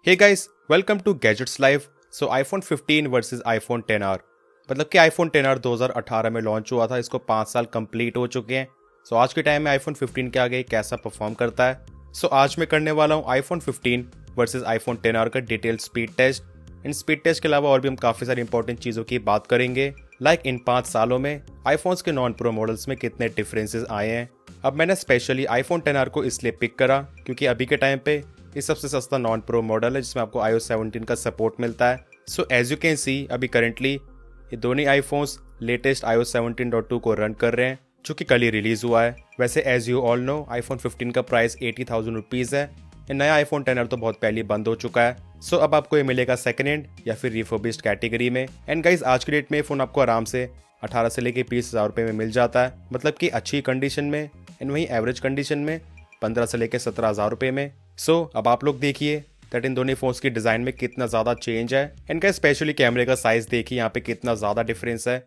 Hey guys, welcome to Gadgets Live. So iPhone 15 versus iPhone 10R। मतलब कि iPhone 10R 2018 में launch हुआ था, इसको 5 साल कंप्लीट हो चुके हैं। सो आज के टाइम में आईफोन 15 के आगे कैसा परफॉर्म करता है। सो आज मैं करने वाला हूँ आईफोन 15 वर्सेस आईफोन 10R का डिटेल स्पीड टेस्ट। इन स्पीड टेस्ट के अलावा और भी हम काफ़ी सारी इंपॉर्टेंट चीज़ों की बात करेंगे, लाइक इन 5 सालों में आईफोन्स के नॉन प्रो मॉडल्स में कितने डिफरेंसेस आए हैं। अब मैंने स्पेशली आईफोन 10R को इसलिए पिक करा क्योंकि अभी के टाइम पे ये सबसे सस्ता नॉन प्रो मॉडल है जिसमें आपको iOS 17 का सपोर्ट मिलता है। So as you can see अभी करंटली ये दोनों आईफोन्स लेटेस्ट iOS 17.2 को रन कर रहे हैं जो कि कल ही रिलीज हुआ है। वैसे as you all know iPhone 15 का प्राइस 80,000 रुपीज़ है। ये नया आईफोन 10R तो बहुत पहले बंद हो चुका है। सो अब आपको ये मिलेगा सेकंड हैंड या फिर रिफर्बिश्ड कैटेगरी में। एंड गाइज आज के डेट में ये फ़ोन आपको आराम से 18 से लेके 20,000 रुपये में मिल जाता है, मतलब कि अच्छी कंडीशन में। एंड वहीं एवरेज कंडीशन में 15 से लेके 17,000 रुपये में। सो अब आप लोग देखिए दैट इन दोनों फोन्स की डिज़ाइन में कितना ज़्यादा चेंज है। इनका स्पेशली कैमरे का साइज़ देखिए यहाँ पे कितना ज़्यादा डिफरेंस है।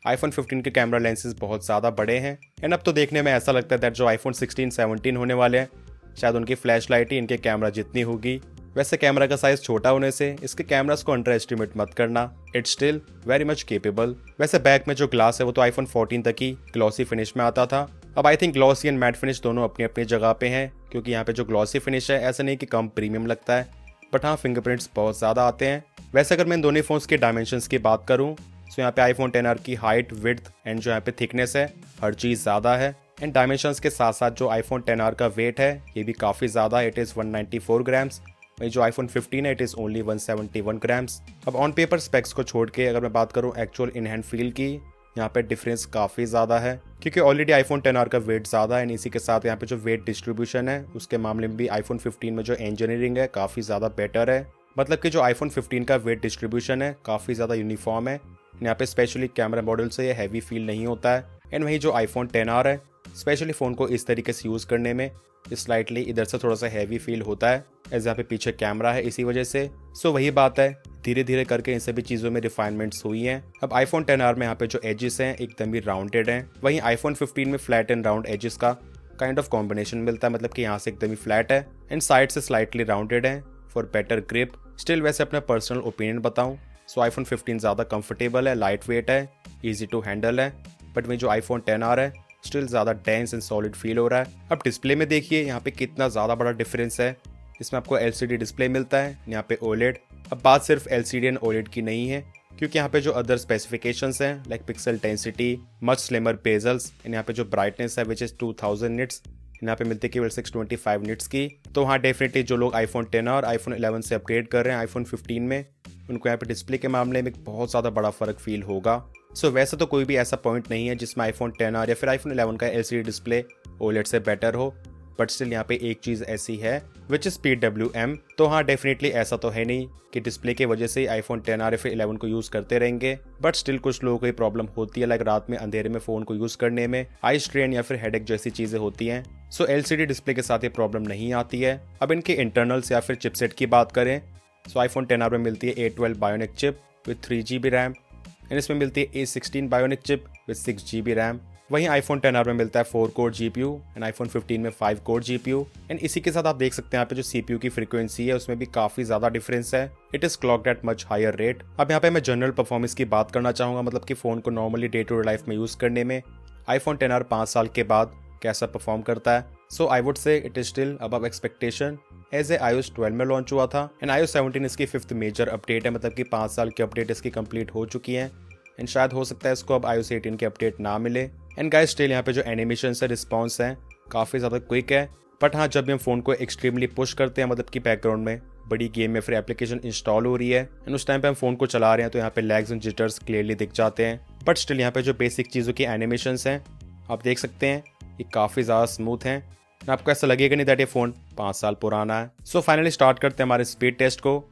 आईफोन 15 के कैमरा लेंसेज बहुत ज़्यादा बड़े हैं। एंड अब तो देखने में ऐसा लगता है दैट जो आईफोन 16, 17 होने वाले हैं शायद उनकी फ्लैश लाइट ही इनके कैमरा जितनी होगी। वैसे कैमरा का साइज छोटा होने से इसके कैमरास को अंडर एस्टिमेट मत करना, it's still very much capable. वैसे बैक में जो ग्लास है वो तो आईफोन 14 तक ही ग्लॉसी फिनिश में आता था। अब I think glossy and matte finish दोनों अपनी अपनी जगह पे हैं, क्योंकि यहाँ पे जो ग्लॉसी फिनिश है ऐसा नहीं कि कम प्रीमियम लगता है, बट हाँ फिंगरप्रिंट्स बहुत ज़्यादा आते हैं। वैसे अगर मैं इन दोनों फोन्स के डायमेंशंस की बात करूँ तो यहाँ पे आईफोन 10R की हाइट, विड्थ एंड जो यहाँ पे थिकनेस है हर चीज़ ज़्यादा है। एंड डायमेंशंस के साथ साथ जो आईफोन 10R का वेट है ये भी काफ़ी ज़्यादा है, इट इज़ 194 ग्राम्स। वही जो आईफोन 15 है इट इज़ ओनली 171 ग्राम्स। अब ऑन पेपर स्पेक्स को छोड़ के अगर मैं बात करूँ एक्चुअल इन हैंड फील की, यहाँ पे डिफरेंस काफ़ी ज़्यादा है क्योंकि ऑलरेडी आईफोन 10R का वेट ज़्यादा है। एंड इसी के साथ यहाँ पे जो वेट डिस्ट्रीब्यूशन है उसके मामले में भी आईफोन 15 में जो इंजीनियरिंग है काफ़ी ज़्यादा बेटर है। मतलब कि जो आईफोन 15 का वेट डिस्ट्रीब्यूशन है काफ़ी ज़्यादा यूनिफॉर्म है। यहाँ पे स्पेशली कैमरा मॉडल से ये हैवी फील नहीं होता है। एंड वही जो आईफोन 10R है स्पेशली फ़ोन को इस तरीके से यूज़ करने में स्लाइटली इधर से थोड़ा सा हैवी फील होता है, एज यहाँ पे पीछे कैमरा है इसी वजह से। सो वही बात है, धीरे धीरे करके इन सभी चीज़ों में रिफाइनमेंट्स हुई हैं। अब आईफोन 10R में यहाँ पे जो एजेस हैं एकदम ही राउंडेड हैं, वहीं आईफोन 15 में फ्लैट एंड राउंड एजेस का काइंड ऑफ कॉम्बिनेशन मिलता है, मतलब कि यहाँ से एकदम ही फ्लैट है एंड साइड से स्लाइटली राउंडेड है फॉर बेटर ग्रिप। स्टिल वैसे अपना पर्सनल ओपिनियन बताऊँ सो आईफोन 15 ज़्यादा कंफर्टेबल है, लाइट वेट है, ईजी टू हैंडल है। बट वही जो आईफोन 10R है स्टिल ज़्यादा डेंस एंड सॉलिड फील हो रहा है। अब डिस्प्ले में देखिए यहाँ पे कितना ज़्यादा बड़ा डिफरेंस है। इसमें आपको LCD डिस्प्ले मिलता है, यहाँ पे OLED। अब बात सिर्फ LCD एंड OLED की नहीं है, क्योंकि यहाँ पे जो अदर स्पेसिफिकेशंस हैं like pixel density, much slimmer bezels and यहाँ पे जो ब्राइटनेस है विच इज़ 2000 निट्स, यहाँ पे मिलती है केवल 625 निट्स की। तो हाँ डेफिनेटली जो लोग आईफोन 10 और आईफोन 11 से अपग्रेड कर रहे हैं आईफोन 15 में, उनको यहाँ पे डिस्प्ले के मामले में बहुत ज़्यादा बड़ा फ़र्क फील होगा। सो वैसे तो कोई भी ऐसा पॉइंट नहीं है जिसमें आईफोन 10R या फिर आईफोन 11 का LCD डिस्प्ले OLED से बेटर हो, बट स्टिल यहाँ पे एक चीज़ ऐसी है विच इज़ PWM। तो हाँ डेफिनेटली ऐसा तो है नहीं कि डिस्प्ले की वजह से ही आईफोन 10R या फिर 11 को यूज़ करते रहेंगे, बट स्टिल कुछ लोगों को प्रॉब्लम होती है, लाइक रात में अंधेरे में फ़ोन को यूज़ करने में आई स्ट्रेन या फिर हेडेक जैसी चीज़ें होती हैं। सो LCD डिस्प्ले के साथ ये प्रॉब्लम नहीं आती है। अब इनके इंटरनल्स या फिर चिपसेट की बात करें सो आईफोन 10R में मिलती है A12 bionic chip with 3GB RAM and इसमें मिलती है A16 bionic chip with 6GB RAM. वहीं आईफोन 10R में मिलता है 4 कोर GPU एंड आईफोन 15 में 5 कोर GPU। एंड इसी के साथ आप देख सकते हैं यहाँ पे जो CPU की फ्रीक्वेंसी है उसमें भी काफ़ी ज़्यादा डिफरेंस है, it is clocked at much higher rate. अब यहाँ पे मैं जनरल परफॉर्मेंस की बात करना चाहूँगा, मतलब कि फ़ोन को normally day to day life में यूज़ करने में आईफोन 10R 5 साल के बाद कैसा परफॉर्म करता है। So I would say it is still above expectation as a iOS 12 में लॉन्च हुआ था एंड iOS 17 इसकी 5th मेजर अपडेट है, मतलब कि 5 साल की अपडेट इसकी कंप्लीट हो चुकी है। एंड शायद हो सकता है इसको अब iOS 18 की अपडेट ना मिले। एंड गाइस स्टिल यहाँ पे जो एनिमेशन से रिस्पॉन्स है काफ़ी ज़्यादा क्विक है, बट हाँ जब भी हम फ़ोन को एक्सट्रीमली पुश करते हैं, मतलब कि बैकग्राउंड में बड़ी गेम में फिर एप्लीकेशन इंस्टॉल हो रही है एंड उस टाइम पे हम फ़ोन को चला रहे हैं तो यहाँ पे लैग्स एंड जिटर्स क्लियरली दिख जाते हैं। बट स्टिल यहाँ पे जो बेसिक चीज़ों की एनिमेशंस हैं आप देख सकते हैं ये काफ़ी ज़्यादा स्मूथ हैं। आपको ऐसा लगेगा नहीं दैट ये फ़ोन 5 साल पुराना है। सो फाइनली स्टार्ट करते हैं हमारे स्पीड टेस्ट को,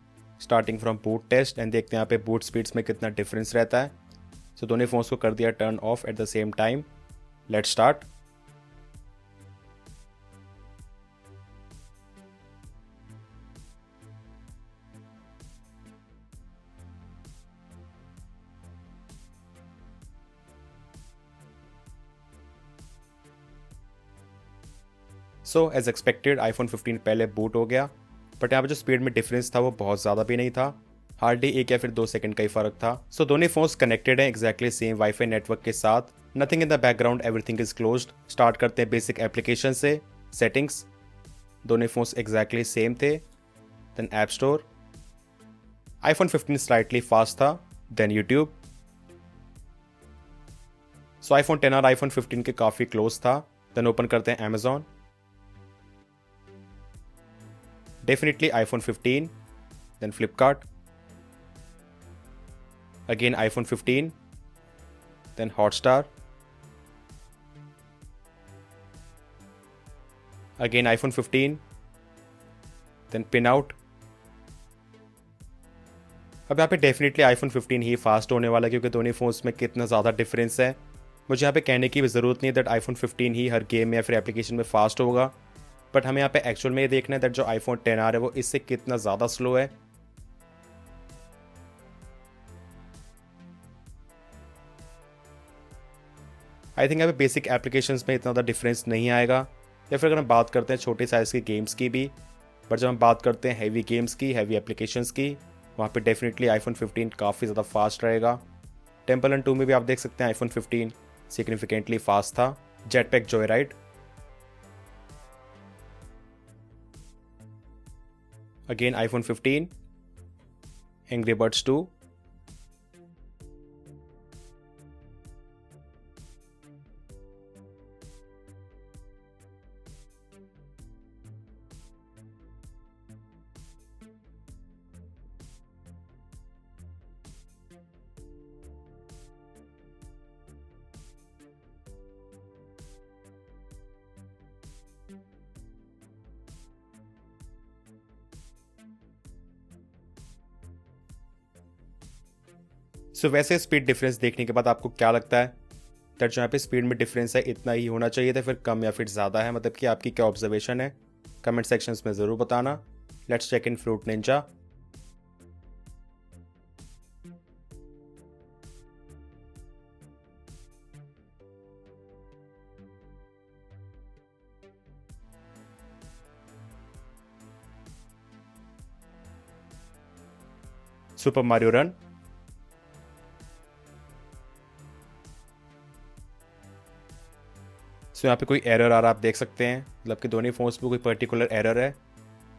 starting from boot test and देखते हैं यहाँ पे बूट स्पीड्स में कितना डिफरेंस रहता है। सो दोनों फ़ोन्स को कर दिया turn off at the same time. Let's start. So as expected iPhone 15 पहले बूट हो गया, बट यहाँ पे जो स्पीड में डिफरेंस था वो बहुत ज़्यादा भी नहीं था, हार्डली 1 या फिर 2 सेकंड का ही फर्क था। सो दोनों फोन्स कनेक्टेड हैं एग्जैक्टली सेम वाईफाई नेटवर्क के साथ। Nothing in the background, everything is closed. Start करते हैं बेसिक एप्लीकेशन से। सेटिंग्स, दोनों फोन्स एग्जैक्टली सेम थे। Then app store, iPhone 15 slightly fast था। देन यूट्यूब, सो आईफोन 10 और आईफोन 15 के काफ़ी क्लोज था। देन ओपन करते हैं Amazon, definitely iPhone 15। Then Flipkart, again iPhone 15। Then Hotstar, again iPhone 15। Then pin out. अब यहाँ पे डेफिनेटली आईफोन 15 ही फास्ट होने वाला है, क्योंकि दोनों फोन्स में कितना ज़्यादा डिफरेंस है। मुझे यहाँ पे कहने की भी ज़रूरत नहीं है that iPhone 15 he her game में या फिर एप्लीकेशन में फास्ट होगा, बट हमें यहाँ पे एक्चुअल में ये देखना है दैट जो आईफोन 10R है वो इससे कितना ज़्यादा स्लो है। आई थिंक यहाँ पे बेसिक एप्लीकेशंस में इतना ज़्यादा डिफरेंस नहीं आएगा, या फिर अगर हम बात करते हैं छोटे साइज़ के गेम्स की भी, बट जब हम बात करते हैं हैवी गेम्स की, हैवी एप्लीकेशंस की, वहाँ पे डेफिनेटली आईफोन 15 काफ़ी ज़्यादा फास्ट रहेगा। टेम्पल रन 2 में भी आप देख सकते हैं आईफोन 15 सिग्निफिकेंटली फास्ट था। Jetpack Joyride, again iPhone 15। Angry Birds 2, सो वैसे स्पीड डिफरेंस देखने के बाद आपको क्या लगता है दैट जो यहाँ पे स्पीड में डिफरेंस है इतना ही होना चाहिए था, फिर कम या फिर ज़्यादा है? मतलब कि आपकी क्या ऑब्जर्वेशन है? कमेंट सेक्शंस में ज़रूर बताना। Let's check in Fruit Ninja. Super Mario Run, so यहाँ पे कोई एरर आ रहा है आप देख सकते हैं, मतलब कि दोनों फोन्स पे कोई पर्टिकुलर एरर है।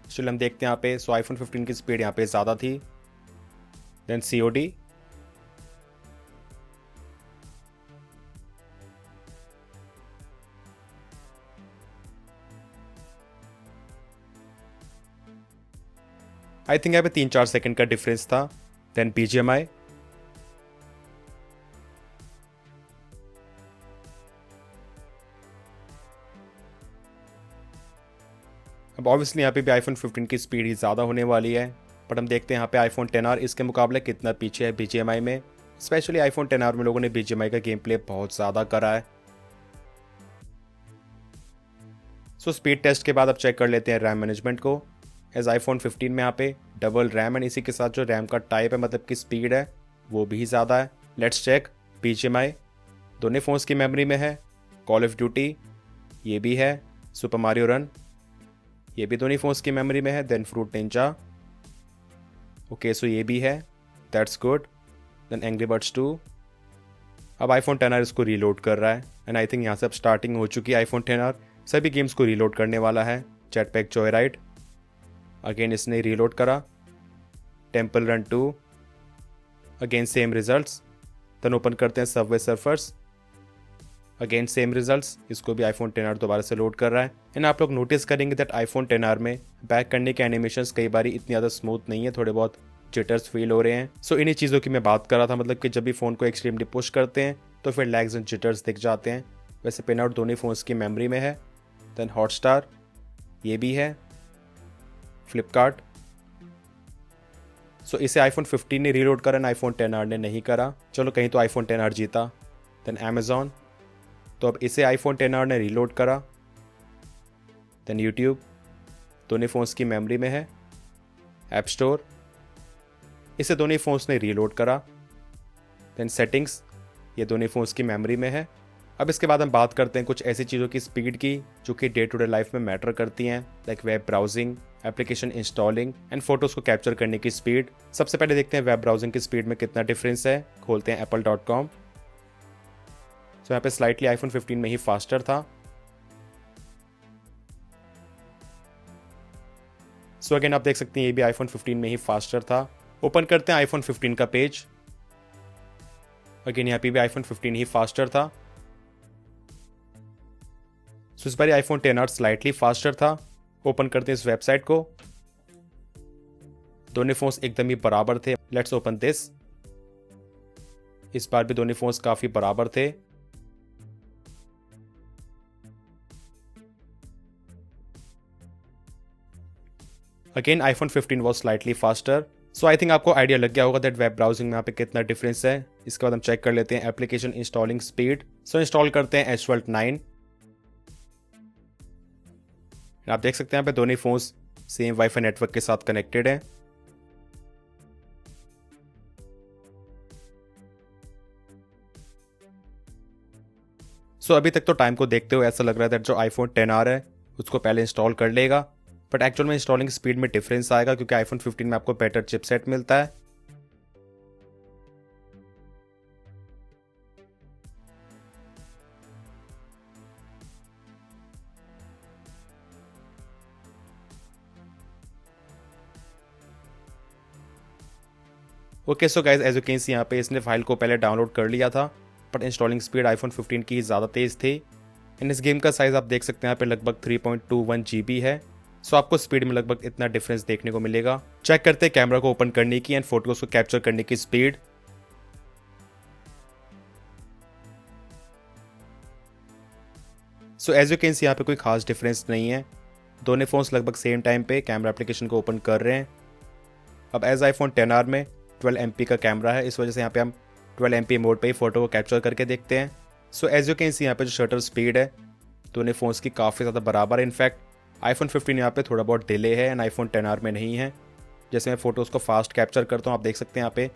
चलिए हम देखते हैं यहाँ पे। सो आईफोन 15 की स्पीड यहाँ पे ज़्यादा थी। देन COD, आई थिंक यहाँ पे 3-4 सेकंड का डिफरेंस था। देन BGMI, अब ऑब्वियसली यहाँ पे भी आईफोन 15 की स्पीड ही ज़्यादा होने वाली है, बट हम देखते हैं यहाँ पे आईफोन 10R इसके मुकाबले कितना पीछे है BGMI में। स्पेशली आईफोन 10R में लोगों ने BGMI का गेम प्ले बहुत ज़्यादा करा है। सो स्पीड टेस्ट के बाद अब चेक कर लेते हैं रैम मैनेजमेंट को। एज आईफोन 15 में यहाँ पे डबल रैम एंड इसी के साथ जो रैम का टाइप है, मतलब की स्पीड है, वो भी ज़्यादा है। Let's check. BGMI दोनों फोन्स की मेमोरी में है। कॉल ऑफ ड्यूटी ये भी है। सुपर मारियो रन ये भी दोनों फोन्स की मेमोरी में है। Then Fruit Ninja, okay so ये भी है, that's good. Then Angry Birds 2। अब आईफोन 10R इसको रीलोड कर रहा है एंड आई थिंक यहाँ से अब स्टार्टिंग हो चुकी है। आईफोन 10R सभी गेम्स को रीलोड करने वाला है। जेटपैक जॉयराइड, अगेन इसने रीलोड करा। Temple Run 2, again same results. Then open करते हैं Subway Surfers, again same results. इसको भी आईफोन 10R दोबारा से लोड कर रहा है। एंड आप लोग नोटिस करेंगे दैट आईफोन 10R में बैक करने के एनिमेशंस कई बार इतनी ज़्यादा स्मूथ नहीं है, थोड़े बहुत जिटर्स फील हो रहे हैं। सो इन्हीं चीज़ों की मैं बात कर रहा था, मतलब कि जब भी फ़ोन को एक्सट्रीमली पुश करते हैं तो फिर लैग्स एंड जिटर्स दिख जाते हैं। वैसे पिन आउट दोनों फ़ोन्स की मेमोरी में है। देन हॉटस्टार ये भी है। फ्लिपकार्ट, सो इसे आईफोन 15 ने रीलोड करा एंड आईफोन 10R ने नहीं करा। चलो कहीं तो आईफोन 10R जीता। देन अमेजॉन, तो अब इसे आईफोन 10R ने रीलोड करा। देन यूट्यूब दोनों फ़ोन्स की मेमोरी में है। ऐप स्टोर इसे दोनों फ़ोन्स ने रीलोड करा। देन सेटिंग्स ये दोनों फ़ोन्स की मेमोरी में है। अब इसके बाद हम बात करते हैं कुछ ऐसी चीज़ों की स्पीड की जो कि डे टू डे लाइफ में मैटर करती हैं, like web browsing, application installing and photos को कैप्चर करने की स्पीड। सबसे पहले देखते हैं वेब ब्राउजिंग की स्पीड में कितना डिफरेंस है। खोलते हैं apple.com। तो यहाँ पे स्लाइटली iPhone 15 में ही फास्टर था। सो अगेन आप देख सकते हैं ये भी iPhone 15 में ही फास्टर था। ओपन करते हैं iPhone 15 का पेज। अगेन यहाँ पे भी iPhone 15 ही फास्टर था। सो इस बार iPhone XR स्लाइटली फास्टर था। ओपन करते हैं इस वेबसाइट को। दोनों फोन्स एकदम ही बराबर थे। Let's open this. इस बार भी दोनों फोन्स काफी बराबर थे। Again iPhone 15 was slightly faster. So I think आपको आइडिया लग गया होगा दैट वेब ब्राउजिंग में यहाँ पे कितना डिफरेंस है। इसके बाद हम चेक कर लेते हैं एप्लीकेशन इंस्टॉलिंग स्पीड। सो इंस्टॉल करते हैं Asphalt 9। आप देख सकते हैं यहाँ पे दोनों फोन्स सेम वाईफाई नेटवर्क के साथ कनेक्टेड है। सो अभी तक तो टाइम को देखते हुए ऐसा लग रहा है दैट जो iPhone XR है उसको पहले इंस्टॉल कर लेगा, बट एक्चुअल में इंस्टॉलिंग स्पीड में डिफरेंस आएगा क्योंकि iPhone 15 में आपको बेटर चिपसेट मिलता है। Okay so guys as you can see यहाँ पे इसने फाइल को पहले डाउनलोड कर लिया था, बट इंस्टॉलिंग स्पीड iPhone 15 की ज़्यादा तेज़ थी। एंड इस गेम का साइज़ आप देख सकते हैं यहाँ पे लगभग 3.21 GB है। सो आपको स्पीड में लगभग इतना डिफरेंस देखने को मिलेगा। चेक करते हैं कैमरा को ओपन करने की एंड फोटोज को कैप्चर करने की स्पीड। So as you can see यहाँ पे कोई खास डिफरेंस नहीं है। दोनों फोन्स लगभग सेम टाइम पे कैमरा एप्लीकेशन को ओपन कर रहे हैं। अब एज iPhone XR में 12 MP का कैमरा है, इस वजह से यहाँ पे हम 12 MP मोड पे ही फोटो को कैप्चर करके देखते हैं। So as you can see यहाँ पे जो शटर स्पीड है दोनों फोन्स की काफ़ी ज़्यादा बराबर है। इनफैक्ट iPhone 15 यहाँ पे थोड़ा बहुत डिले है एंड iPhone XR में नहीं है। जैसे मैं फोटोज़ को फास्ट कैप्चर करता हूँ, आप देख सकते हैं यहाँ पे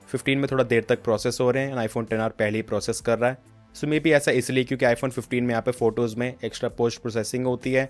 15 में थोड़ा देर तक प्रोसेस हो रहे हैं एंड iPhone XR पहले ही प्रोसेस कर रहा है। सो मे बी ऐसा इसलिए क्योंकि iPhone 15 में यहाँ पे फोटोज़ में एक्स्ट्रा पोस्ट प्रोसेसिंग होती है,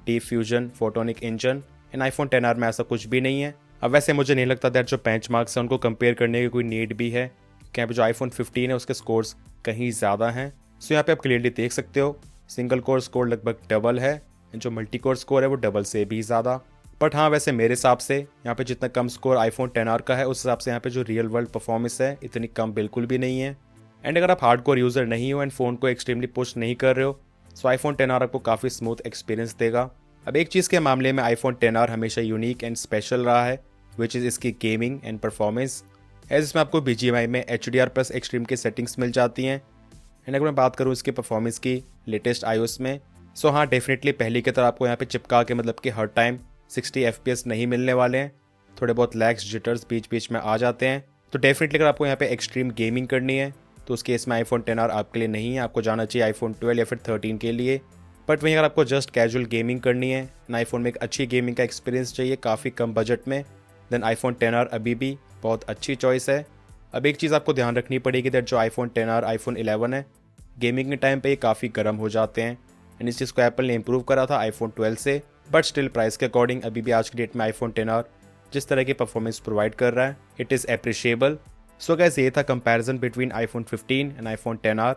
deep fusion, photonic engine, and iPhone XR में ऐसा कुछ भी नहीं है। अब वैसे मुझे नहीं लगता दैट जो बेंचमार्क्स हैं उनको कंपेयर करने की कोई नीड भी है, क्योंकि यहाँ पे जो iPhone 15 है उसके स्कोर्स कहीं ज़्यादा हैं। सो यहाँ पे आप क्लियरली देख सकते हो सिंगल कोर स्कोर लगभग डबल है, जो मल्टी कोर स्कोर है वो डबल से भी ज़्यादा। बट हाँ वैसे मेरे हिसाब से यहाँ पे जितना कम स्कोर iPhone XR का है उस हिसाब से यहाँ पे जो रियल वर्ल्ड परफॉर्मेंस है इतनी कम बिल्कुल भी नहीं है। एंड अगर आप हार्डकोर यूज़र नहीं हो एंड फ़ोन को एक्सट्रीमली पुश नहीं कर रहे हो सो iPhone XR आपको काफ़ी स्मूथ एक्सपीरियंस देगा। अब एक चीज़ के मामले में iPhone XR हमेशा यूनिक एंड स्पेशल रहा है, विच इज़ इसकी गेमिंग एंड परफॉर्मेंस। एज इसमें आपको BGMI में HDR+ एक्सट्रीम की सेटिंग्स मिल जाती हैं। एंड अगर मैं बात करूँ इसके परफॉर्मेंस की लेटेस्ट iOS में, सो हाँ डेफिनेटली पहले की तरह आपको यहाँ पे चिपका के मतलब कि हर टाइम 60 FPS नहीं मिलने वाले हैं। थोड़े बहुत लैग्स जिटर्स बीच बीच में आ जाते हैं। तो डेफिनेटली अगर आपको यहाँ पे एक्सट्रीम गेमिंग करनी है तो उस केस में iPhone XR आपके लिए नहीं है, आपको जाना चाहिए iPhone 12 या फिर 13 के लिए। बट वहीं अगर आपको जस्ट कैजुअल गेमिंग करनी है ना, iPhone में एक अच्छी गेमिंग का एक्सपीरियंस चाहिए काफ़ी कम बजट में, देन iPhone XR अभी भी बहुत अच्छी चॉइस है। अब एक चीज़ आपको ध्यान रखनी पड़ेगी दैट जो iPhone XR iPhone 11 है गेमिंग के टाइम पे ये काफ़ी गर्म हो जाते हैं एंड इस चीज़ को एप्पल ने इम्प्रूव करा था iPhone 12 से। बट स्टिल प्राइस के अकॉर्डिंग अभी भी आज की डेट में iPhone XR जिस तरह की परफॉर्मेंस प्रोवाइड कर रहा है it is appreciable. So guys ये था comparison between iPhone 15 and iPhone XR।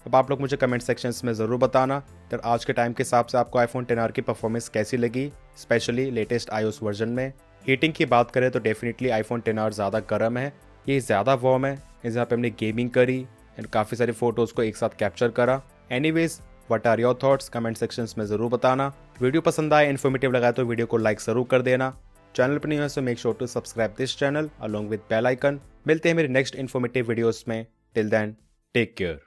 अब आप लोग मुझे कमेंट सेक्शंस में ज़रूर बताना कि आज के टाइम के हिसाब से आपको iPhone XR की परफॉर्मेंस कैसी लगी, स्पेशली लेटेस्ट iOS वर्जन में। हीटिंग की बात करें तो डेफिनेटली iPhone XR ज़्यादा गर्म है, ये ज़्यादा वार्म है। इस यहाँ पे हमने गेमिंग करी एंड काफ़ी सारी फोटोज़ को एक साथ कैप्चर करा। Anyways what are your thoughts comment sections में ज़रूर बताना। वीडियो पसंद आए, इन्फॉर्मेटिव लगा तो वीडियो को लाइक ज़रूर कर देना। चैनल पर नहीं है so make sure to subscribe this channel along with bell icon. मिलते हैं मेरे नेक्स्ट इन्फॉर्मेटिव वीडियोस में। Till then take care.